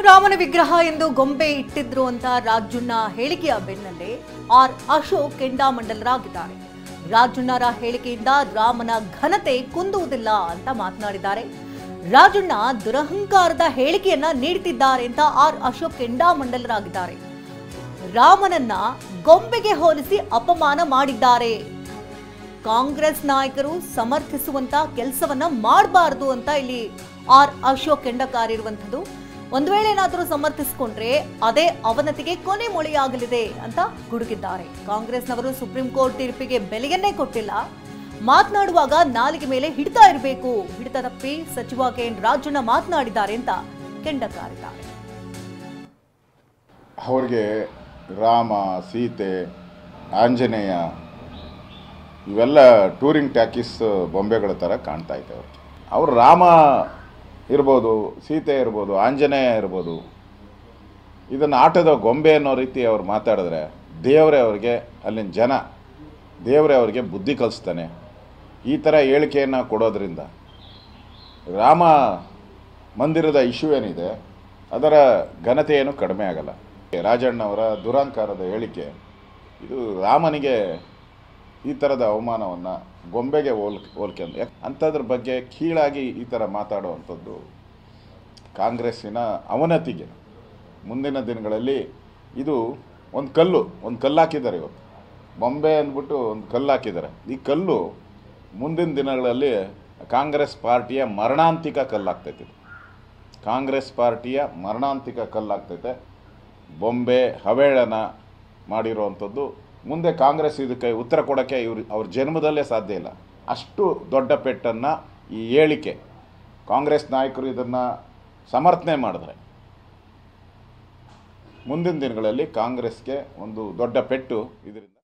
ರಾಮನ ವಿಗ್ರಹ ಎಂದು ಗೊಂಬೆ ಇಟ್ಟಿದ್ರು ಅಂತ ರಾಜಣ್ಣ ಹೇಳಿಕೆಯ ಬೆನ್ನಲ್ಲೇ ಅಶೋಕ್ ಕೆಂಡಾಮಂಡಲರಾಗಿದ್ದಾರೆ. ರಾಜಣ್ಣರ ಹೇಳಿಕೆಯಿಂದ ರಾಮನ ಘನತೆ ಕುಂದುವುದಿಲ್ಲ ಅಂತ ಮಾತನಾಡಿದ್ದಾರೆ. ರಾಜಣ್ಣ ದುರಹಂಕಾರದ ಹೇಳಿಕೆಯನ್ನ ನೀಡುತ್ತಿದ್ದಾರೆ ಅಂತ ಅಶೋಕ್ ಕೆಂಡಾಮಂಡಲರಾಗಿದ್ದಾರೆ. ರಾಮನನ್ನ ಗೊಂಬೆಗೆ ಹೋಲಿಸಿ ಅಪಮಾನ ಮಾಡಿದ್ದಾರೆ. ಕಾಂಗ್ರೆಸ್ ನಾಯಕರು ಸಮರ್ಥಿಸುವಂತ ಕೆಲಸವನ್ನ ಮಾಡಬಾರದು ಅಂತ ಇಲ್ಲಿ ಅಶೋಕ್ ಕೆಂಡಕಾರಿರುವಂಥದ್ದು. ಒಂದು ವೇಳೆ ಏನಾದರೂ ಸಮರ್ಥಿಸಿಕೊಂಡ್ರೆ ಅದೇ ಅವನತಿಗೆ ಕೊನೆ ಮೊಳೆಯಾಗಲಿದೆ ಅಂತ ಗುಡುಗಿದ್ದಾರೆ. ಕಾಂಗ್ರೆಸ್ನವರು ಸುಪ್ರೀಂ ಕೋರ್ಟ್ ತೀರ್ಪಿಗೆ ಬೆಲೆಯನ್ನೇ ಕೊಟ್ಟಿಲ್ಲ. ಮಾತನಾಡುವಾಗ ನಾಲಿಗೆ ಮೇಲೆ ಹಿಡಿತಾ ಇರಬೇಕು. ಹಿಡಿತ ತಪ್ಪಿ ಸಚಿವ ಕೆಎನ್ ರಾಜಣ್ಣ ಮಾತನಾಡಿದ್ದಾರೆ ಅಂತ ಕೆಂಡಕಾರಿದ್ದಾರೆ. ಅವ್ರಿಗೆ ರಾಮ, ಸೀತೆ, ಆಂಜನೇಯ ಇವೆಲ್ಲ ಟೂರಿಂಗ್ ಟ್ಯಾಕಿಸ್ ಬೊಂಬೆಗಳ ಥರ ಕಾಣ್ತಾ ಇತ್ತು. ಅವ್ರು ರಾಮ ಇರ್ಬೋದು, ಸೀತೆ ಇರ್ಬೋದು, ಆಂಜನೇಯ ಇರ್ಬೋದು, ಇದನ್ನು ಆಟದ ಗೊಂಬೆ ಅನ್ನೋ ರೀತಿ ಅವ್ರು ಮಾತಾಡಿದ್ರೆ ದೇವರೇ ಅವ್ರಿಗೆ, ಅಲ್ಲಿನ ಜನ ದೇವರೇ ಅವ್ರಿಗೆ ಬುದ್ಧಿ ಕಲಿಸ್ತಾನೆ. ಈ ಥರ ಹೇಳಿಕೆಯನ್ನು ಕೊಡೋದ್ರಿಂದ ರಾಮ ಮಂದಿರದ ಇಶ್ಯೂ ಏನಿದೆ ಅದರ ಘನತೆ ಏನು ಕಡಿಮೆ ಆಗಲ್ಲ. ರಾಜಣ್ಣವರ ದುರಹಂಕಾರದ ಹೇಳಿಕೆ ಇದು ರಾಮನಿಗೆ ಈ ಥರದ ಅವಮಾನವನ್ನು ಗೊಂಬೆಗೆ ಹೋಲ್ಕೊಂಡು ಅಂಥದ್ರ ಬಗ್ಗೆ ಕೀಳಾಗಿ ಈ ಥರ ಮಾತಾಡುವಂಥದ್ದು ಕಾಂಗ್ರೆಸ್ಸಿನ ಅವನತಿಗೆ ಮುಂದಿನ ದಿನಗಳಲ್ಲಿ ಇದು ಒಂದು ಕಲ್ಲು ಹಾಕಿದ್ದಾರೆ. ಇವತ್ತು ಬೊಂಬೆ ಅಂದ್ಬಿಟ್ಟು ಒಂದು ಕಲ್ಲು ಹಾಕಿದ್ದಾರೆ. ಈ ಕಲ್ಲು ಮುಂದಿನ ದಿನಗಳಲ್ಲಿ ಕಾಂಗ್ರೆಸ್ ಪಾರ್ಟಿಯ ಮರಣಾಂತಿಕ ಕಲ್ಲಾಗ್ತೈತೆ. ಕಾಂಗ್ರೆಸ್ ಪಾರ್ಟಿಯ ಮರಣಾಂತಿಕ ಕಲ್ಲಾಗ್ತೈತೆ. ಬೊಂಬೆ ಹವೇಳನ ಮಾಡಿರುವಂಥದ್ದು ಮುಂದೆ ಕಾಂಗ್ರೆಸ್ ಇದಕ್ಕೆ ಉತ್ತರ ಕೊಡೋಕ್ಕೆ ಅವ್ರ ಜನ್ಮದಲ್ಲೇ ಸಾಧ್ಯ ಇಲ್ಲ. ಅಷ್ಟು ದೊಡ್ಡ ಪೆಟ್ಟನ್ನು ಈ ಹೇಳಿಕೆ ಕಾಂಗ್ರೆಸ್ ನಾಯಕರು ಇದನ್ನು ಸಮರ್ಥನೆ ಮಾಡಿದ್ರೆ ಮುಂದಿನ ದಿನಗಳಲ್ಲಿ ಕಾಂಗ್ರೆಸ್ಗೆ ಒಂದು ದೊಡ್ಡ ಪೆಟ್ಟು ಇದರಿಂದ